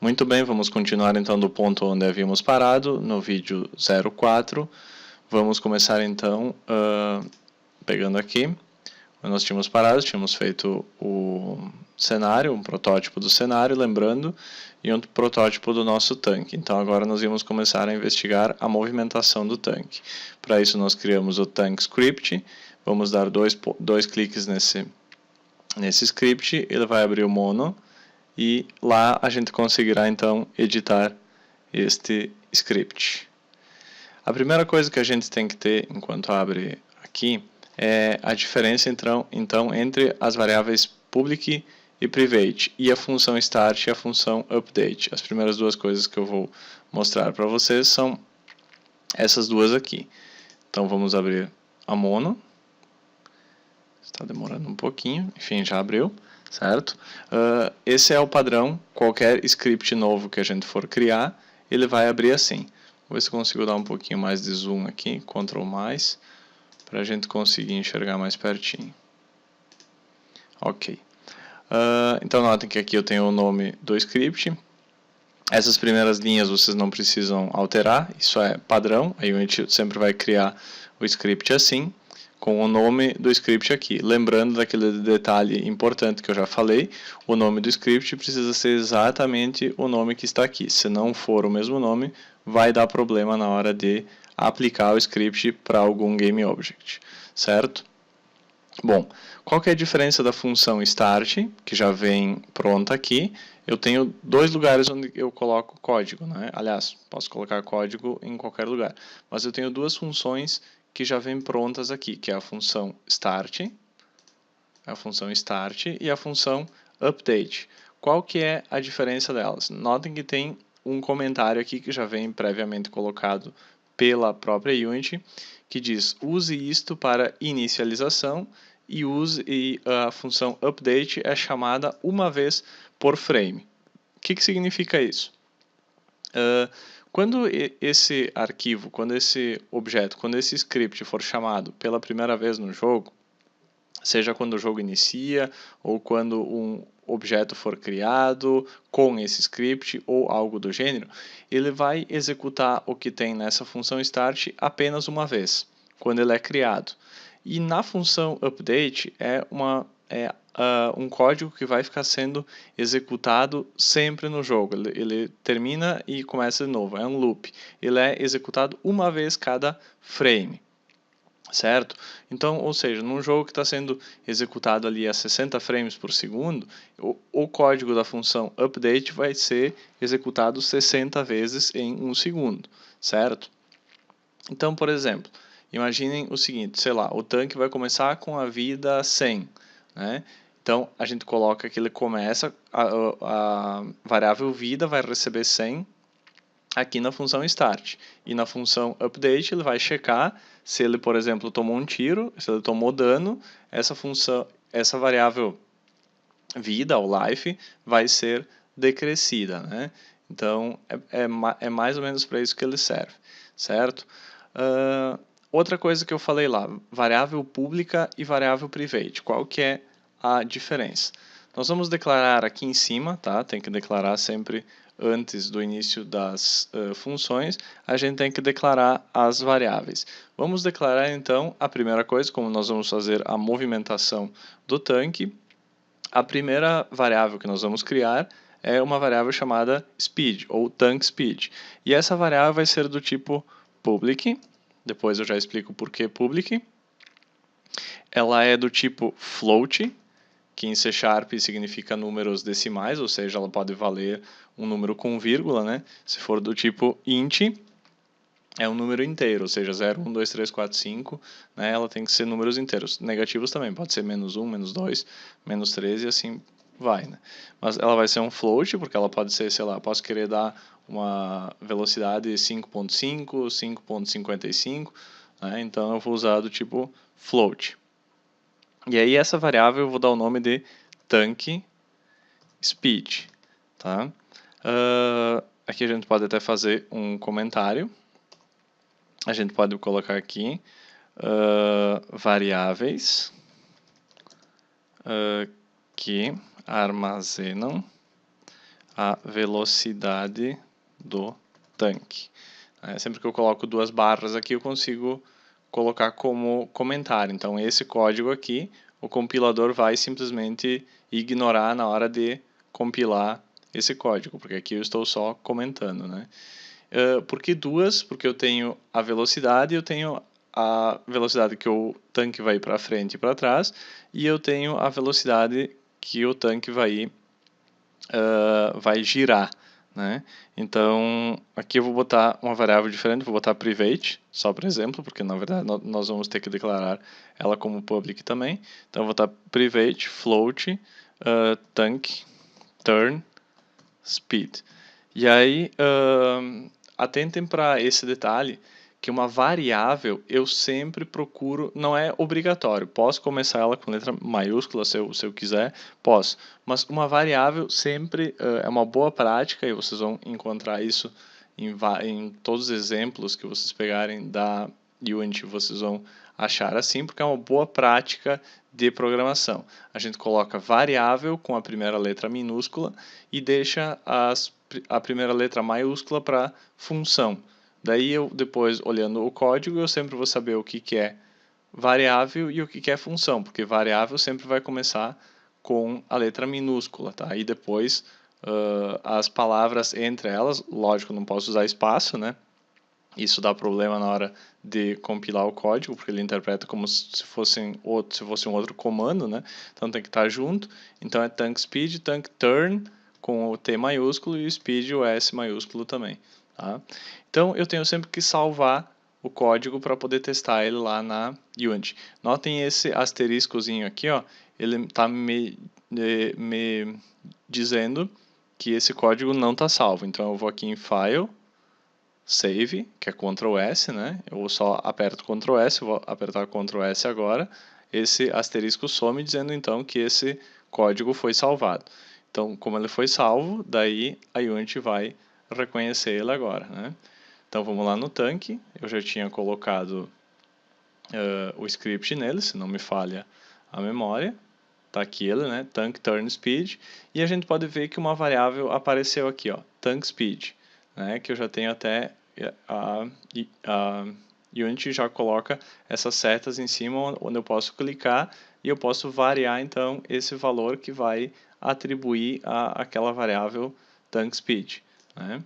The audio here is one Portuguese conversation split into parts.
Muito bem, vamos continuar então do ponto onde havíamos parado, no vídeo 04. Vamos começar então, pegando aqui, onde nós tínhamos parado, tínhamos feito o cenário, um protótipo do cenário, lembrando, e um protótipo do nosso tanque. Então agora nós vamos começar a investigar a movimentação do tanque. Para isso nós criamos o Tank Script, vamos dar dois cliques nesse script, ele vai abrir o mono, e lá a gente conseguirá então editar este script. A primeira coisa que a gente tem que ter enquanto abre aqui é a diferença então entre as variáveis public e private e a função start e a função update. As primeiras duas coisas que eu vou mostrar para vocês são essas duas aqui. Então vamos abrir a mono. Está demorando um pouquinho, enfim, já abriu, certo? Esse é o padrão, qualquer script novo que a gente for criar, ele vai abrir assim. Vou ver se eu consigo dar um pouquinho mais de zoom aqui, Ctrl+, para a gente conseguir enxergar mais pertinho. Ok. Então notem que aqui eu tenho o nome do script. Essas primeiras linhas vocês não precisam alterar, isso é padrão, aí a gente sempre vai criar o script assim, com o nome do script aqui. Lembrando daquele detalhe importante que eu já falei, o nome do script precisa ser exatamente o nome que está aqui. Se não for o mesmo nome, vai dar problema na hora de aplicar o script para algum GameObject, certo? Bom, qual que é a diferença da função start, que já vem pronta aqui? Eu tenho dois lugares onde eu coloco código, né? Aliás, posso colocar código em qualquer lugar, mas eu tenho duas funções que já vêm prontas aqui, que é a função start e a função update. Qual que é a diferença delas? Notem que tem um comentário aqui que já vem previamente colocado pela própria Unity, que diz: use isto para inicialização e a função update é chamada uma vez por frame. O que significa isso? Quando esse arquivo, quando esse objeto, quando esse script for chamado pela primeira vez no jogo, seja quando o jogo inicia ou quando um objeto for criado com esse script ou algo do gênero, ele vai executar o que tem nessa função start apenas uma vez, quando ele é criado. E na função update é um código que vai ficar sendo executado sempre no jogo. Ele termina e começa de novo, é um loop. Ele é executado uma vez cada frame. Certo? Então, ou seja, num jogo que está sendo executado ali a 60 frames por segundo, o código da função update vai ser executado 60 vezes em um segundo, certo? Então, por exemplo, imaginem o seguinte, sei lá, o tanque vai começar com a vida 100, né? Então, a gente coloca que ele começa, a variável vida vai receber 100 aqui na função start. E na função update ele vai checar se ele, por exemplo, tomou um tiro, se ele tomou dano, essa variável vida, ou life, vai ser decrescida, né? Então, é mais ou menos para isso que ele serve, certo? Outra coisa que eu falei lá, variável pública e variável private. Qual que é a diferença? Nós vamos declarar aqui em cima, tá? Tem que declarar sempre antes do início das funções, a gente tem que declarar as variáveis. Vamos declarar então a primeira coisa, como nós vamos fazer a movimentação do tanque. A primeira variável que nós vamos criar é uma variável chamada speed, ou tank speed. E essa variável vai ser do tipo public, depois eu já explico por que public. Ela é do tipo float, que em C# significa números decimais, ou seja, ela pode valer um número com vírgula, né? Se for do tipo int, é um número inteiro, ou seja, 0, 1, 2, 3, 4, 5, né? Ela tem que ser números inteiros. Negativos também, pode ser -1, -2, -3 e assim vai, né? Mas ela vai ser um float, porque ela pode ser, sei lá, posso querer dar uma velocidade 5.5, 5.55, né? Então eu vou usar do tipo float. E aí essa variável eu vou dar o nome de tank speed, tá? Aqui a gente pode até fazer um comentário. A gente pode colocar aqui variáveis que armazenam a velocidade do tanque. Sempre que eu coloco duas barras aqui, eu consigo colocar como comentário. Então, esse código aqui, o compilador vai simplesmente ignorar na hora de compilar esse código, porque aqui eu estou só comentando, né? Por que duas? Porque eu tenho a velocidade, eu tenho a velocidade que o tanque vai para frente e para trás, e eu tenho a velocidade que o tanque vai girar, né? Então, aqui eu vou botar uma variável diferente, vou botar private, só por exemplo, porque na verdade nós vamos ter que declarar ela como public também. Então, eu vou botar private float tank turn speed. E aí, atentem para esse detalhe, que uma variável eu sempre procuro, não é obrigatório, posso começar ela com letra maiúscula se eu quiser, posso, mas uma variável sempre é uma boa prática e vocês vão encontrar isso em todos os exemplos que vocês pegarem da Unity, vocês vão achar assim, porque é uma boa prática de programação. A gente coloca variável com a primeira letra minúscula e deixa a primeira letra maiúscula para função. Daí eu depois, olhando o código, eu sempre vou saber o que é variável e o que é função, porque variável sempre vai começar com a letra minúscula, tá? E depois as palavras entre elas, lógico, não posso usar espaço, né? Isso dá problema na hora de compilar o código, porque ele interpreta como se fosse um outro comando, né? Então tem que estar junto. Então é tank speed, tank turn com o T maiúsculo e o speed o S maiúsculo também. Tá? Então eu tenho sempre que salvar o código para poder testar ele lá na Unity. Notem esse asteriscozinho aqui, ó, ele está me dizendo que esse código não está salvo. Então eu vou aqui em File, Save, que é Ctrl S, né? Eu só aperto Ctrl S, vou apertar Ctrl S agora. Esse asterisco some dizendo então que esse código foi salvado. Então, como ele foi salvo, daí a Unity vai reconhecer ele agora, né? Então vamos lá no tanque, eu já tinha colocado o script nele, se não me falha a memória. Tá aqui ele, né? Tank turn speed. E a gente pode ver que uma variável apareceu aqui, ó, tank speed, né? Que eu já tenho até a Unity já coloca essas setas em cima onde eu posso clicar e eu posso variar então esse valor que vai atribuir àquela variável tank speed, né?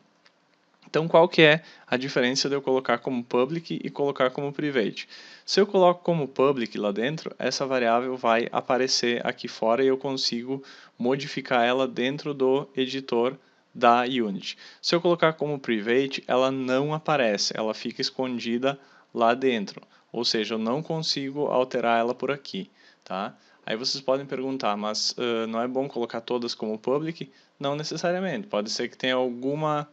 Então, qual que é a diferença de eu colocar como public e colocar como private? Se eu coloco como public lá dentro, essa variável vai aparecer aqui fora e eu consigo modificar ela dentro do editor da Unity. Se eu colocar como private, ela não aparece, ela fica escondida lá dentro. Ou seja, eu não consigo alterar ela por aqui, tá? Aí vocês podem perguntar, mas não é bom colocar todas como public? Não necessariamente, pode ser que tenha alguma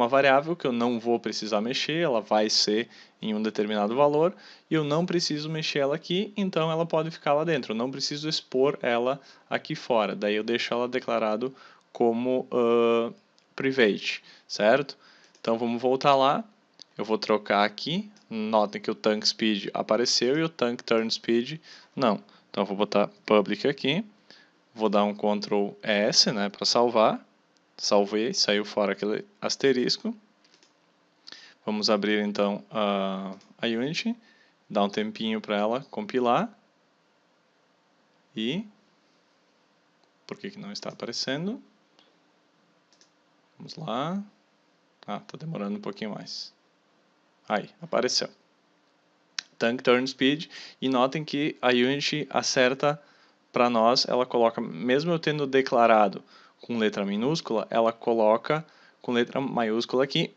variável que eu não vou precisar mexer, ela vai ser em um determinado valor e eu não preciso mexer ela aqui, então ela pode ficar lá dentro. Eu não preciso expor ela aqui fora. Daí eu deixo ela declarado como private, certo? Então vamos voltar lá. Eu vou trocar aqui. Notem que o tank speed apareceu e o tank turn speed não. Então eu vou botar public aqui. Vou dar um Ctrl S, né, para salvar. Salvei, saiu fora aquele asterisco. Vamos abrir então a Unity, dar um tempinho para ela compilar. E por que não está aparecendo? Vamos lá. Está demorando um pouquinho mais. Aí, apareceu. Tank Turn Speed. E notem que a Unity acerta para nós, ela coloca, mesmo eu tendo declarado com letra minúscula, ela coloca com letra maiúscula aqui.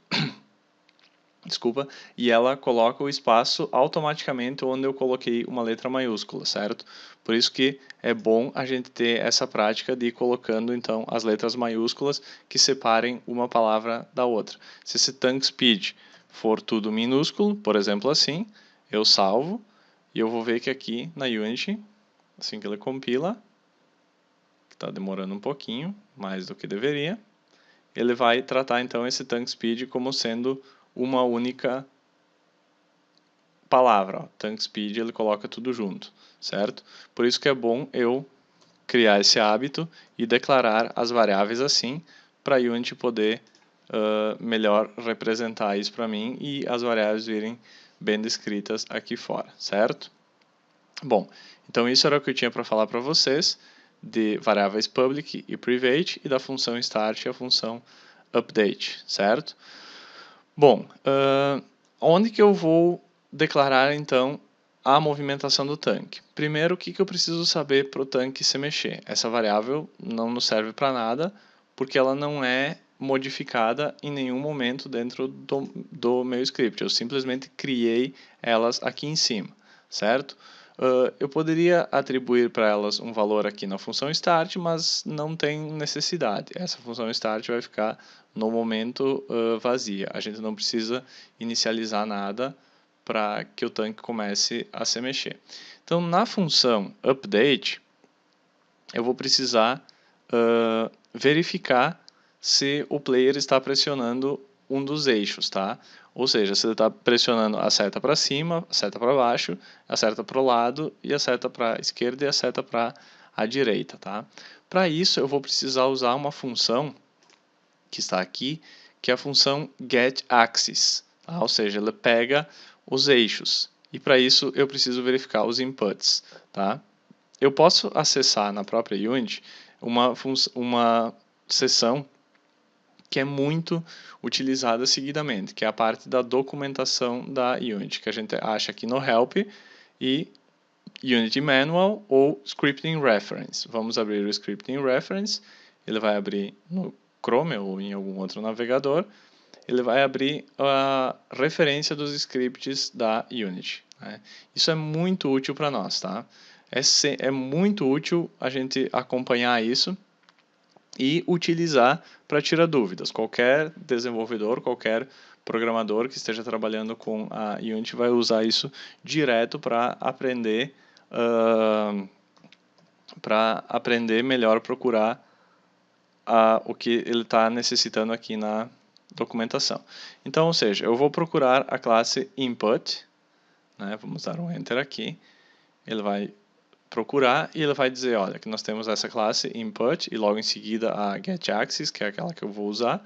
Desculpa, e ela coloca o espaço automaticamente onde eu coloquei uma letra maiúscula, certo? Por isso que é bom a gente ter essa prática de ir colocando então as letras maiúsculas que separem uma palavra da outra. Se esse tank speed for tudo minúsculo, por exemplo assim, eu salvo e eu vou ver que aqui na Unity, assim que ele compila, que está demorando um pouquinho, mais do que deveria, ele vai tratar então esse tank speed como sendo uma única palavra, ó, tank speed, ele coloca tudo junto, certo? Por isso que é bom eu criar esse hábito e declarar as variáveis assim, para a Unity poder melhor representar isso para mim e as variáveis virem bem descritas aqui fora, certo? Bom, então isso era o que eu tinha para falar para vocês de variáveis public e private e da função start e a função update, certo? Bom, onde que eu vou declarar então a movimentação do tanque? Primeiro, o que eu preciso saber para o tanque se mexer? Essa variável não nos serve para nada porque ela não é modificada em nenhum momento dentro do meu script. Eu simplesmente criei elas aqui em cima, certo? Eu poderia atribuir para elas um valor aqui na função start, mas não tem necessidade. Essa função start vai ficar no momento vazia. A gente não precisa inicializar nada para que o tanque comece a se mexer. Então, na função update, eu vou precisar verificar se o player está pressionando um dos eixos, tá? Ou seja, se ele está pressionando a seta para cima, a seta para baixo, a seta para o lado e a seta para a esquerda e a seta para a direita, tá? Para isso, eu vou precisar usar uma função que está aqui, que é a função getAxis, tá? Ou seja, ela pega os eixos. E para isso, eu preciso verificar os inputs, tá? Eu posso acessar na própria Unity uma seção que é muito utilizada seguidamente, que é a parte da documentação da Unity, que a gente acha aqui no Help e Unity Manual ou Scripting Reference. Vamos abrir o Scripting Reference, ele vai abrir no Chrome ou em algum outro navegador, ele vai abrir a referência dos scripts da Unity, né? Isso é muito útil para nós, tá? É muito útil a gente acompanhar isso e utilizar para tirar dúvidas. Qualquer desenvolvedor, qualquer programador que esteja trabalhando com a Unity vai usar isso direto para aprender melhor, procurar o que ele está necessitando aqui na documentação. Então, ou seja, eu vou procurar a classe input, né? Vamos dar um enter aqui, ele vai procurar e ele vai dizer, olha, que nós temos essa classe input e logo em seguida a getAxis, que é aquela que eu vou usar.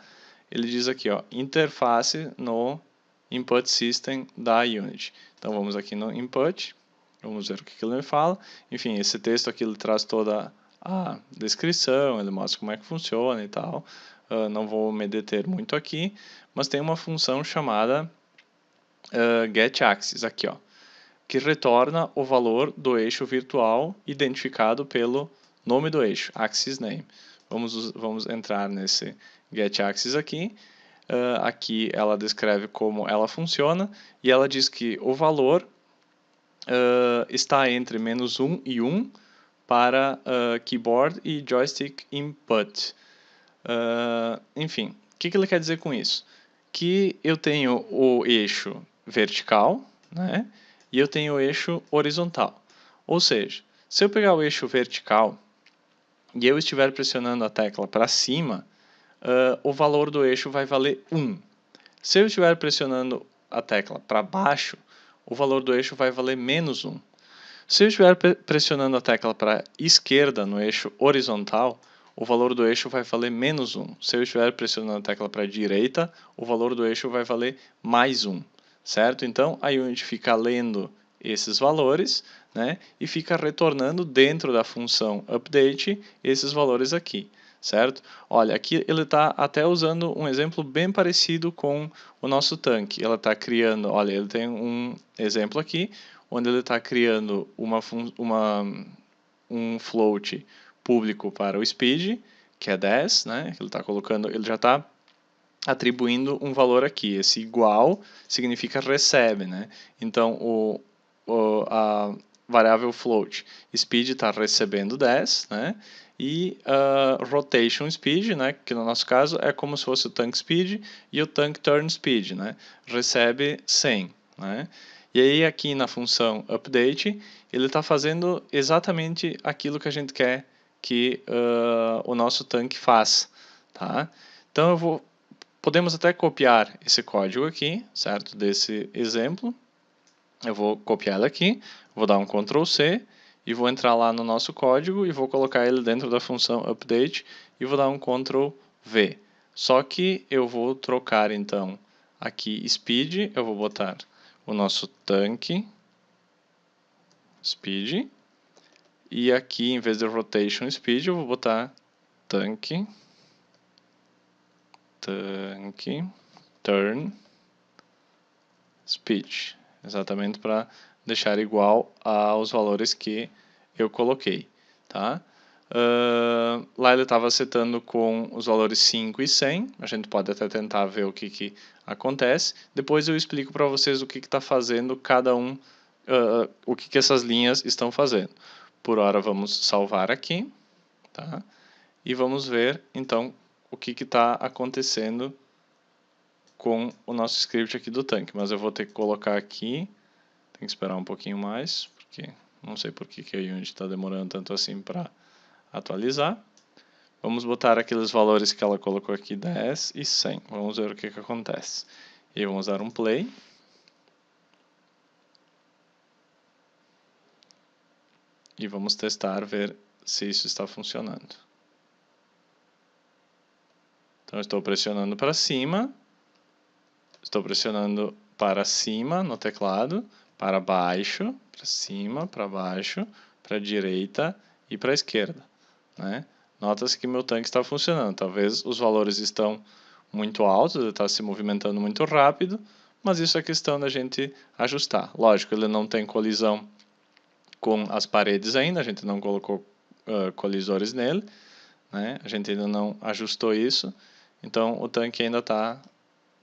Ele diz aqui, ó, interface no input system da Unity. Então vamos aqui no input, vamos ver o que ele me fala. Enfim, esse texto aqui ele traz toda a descrição, ele mostra como é que funciona e tal. Não vou me deter muito aqui, mas tem uma função chamada getAxis aqui, ó, que retorna o valor do eixo virtual identificado pelo nome do eixo, axis name. Vamos entrar nesse getAxis aqui. Aqui ela descreve como ela funciona e ela diz que o valor está entre -1 e 1 para keyboard e joystick input. Enfim, o que ele quer dizer com isso? Que eu tenho o eixo vertical, né? E eu tenho o eixo horizontal. Ou seja, se eu pegar o eixo vertical e eu estiver pressionando a tecla para cima, o valor do eixo vai valer 1. Se eu estiver pressionando a tecla para baixo, o valor do eixo vai valer -1. Se eu estiver pressionando a tecla para a esquerda no eixo horizontal, o valor do eixo vai valer -1. Se eu estiver pressionando a tecla para a direita, o valor do eixo vai valer +1. Certo? Então, a Unity fica lendo esses valores, né, e fica retornando dentro da função update esses valores aqui, certo? Olha, aqui ele está até usando um exemplo bem parecido com o nosso tanque. Ela está criando, olha, ele tem um exemplo aqui, onde ele está criando um float público para o speed, que é 10, né? Ele está colocando, ele já está atribuindo um valor aqui. Esse igual significa recebe, né? Então, a variável float speed está recebendo 10, né? E rotation speed, né? Que no nosso caso é como se fosse o tank speed e o tank turn speed, né? Recebe 100, né? E aí aqui na função update, ele está fazendo exatamente aquilo que a gente quer que o nosso tanque faça, tá? Então podemos até copiar esse código aqui, certo? Desse exemplo. Eu vou copiar ele aqui, vou dar um Ctrl C e vou entrar lá no nosso código e vou colocar ele dentro da função update e vou dar um Ctrl V. Só que eu vou trocar então aqui speed, eu vou botar o nosso tanque speed, e aqui em vez de rotation speed eu vou botar tanque turn speed, exatamente para deixar igual aos valores que eu coloquei, tá? Lá ele estava setando com os valores 5 e 100, a gente pode até tentar ver o que acontece. Depois eu explico para vocês o que está fazendo cada um, o que essas linhas estão fazendo. Por hora vamos salvar aqui, tá? E vamos ver então o que está acontecendo com o nosso script aqui do tanque, mas eu vou ter que colocar aqui, tem que esperar um pouquinho mais, porque não sei por que a Unity está demorando tanto assim para atualizar. Vamos botar aqueles valores que ela colocou aqui, 10 e 100. Vamos ver o que acontece. E vamos dar um play. E vamos testar, ver se isso está funcionando. Então, estou pressionando para cima. Estou pressionando para cima no teclado, para baixo, para cima, para baixo, para a direita e para a esquerda, né? Nota-se que meu tanque está funcionando. Talvez os valores estão muito altos, ele está se movimentando muito rápido, mas isso é questão da gente ajustar. Lógico, ele não tem colisão com as paredes ainda, a gente não colocou colisores nele, né? A gente ainda não ajustou isso, então o tanque ainda está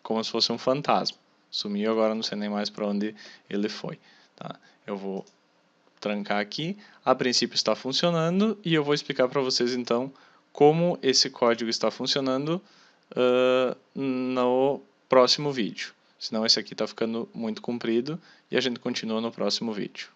como se fosse um fantasma. Sumiu, agora não sei nem mais para onde ele foi. Tá? Eu vou trancar aqui. A princípio está funcionando e eu vou explicar para vocês então como esse código está funcionando no próximo vídeo. Senão esse aqui está ficando muito comprido e a gente continua no próximo vídeo.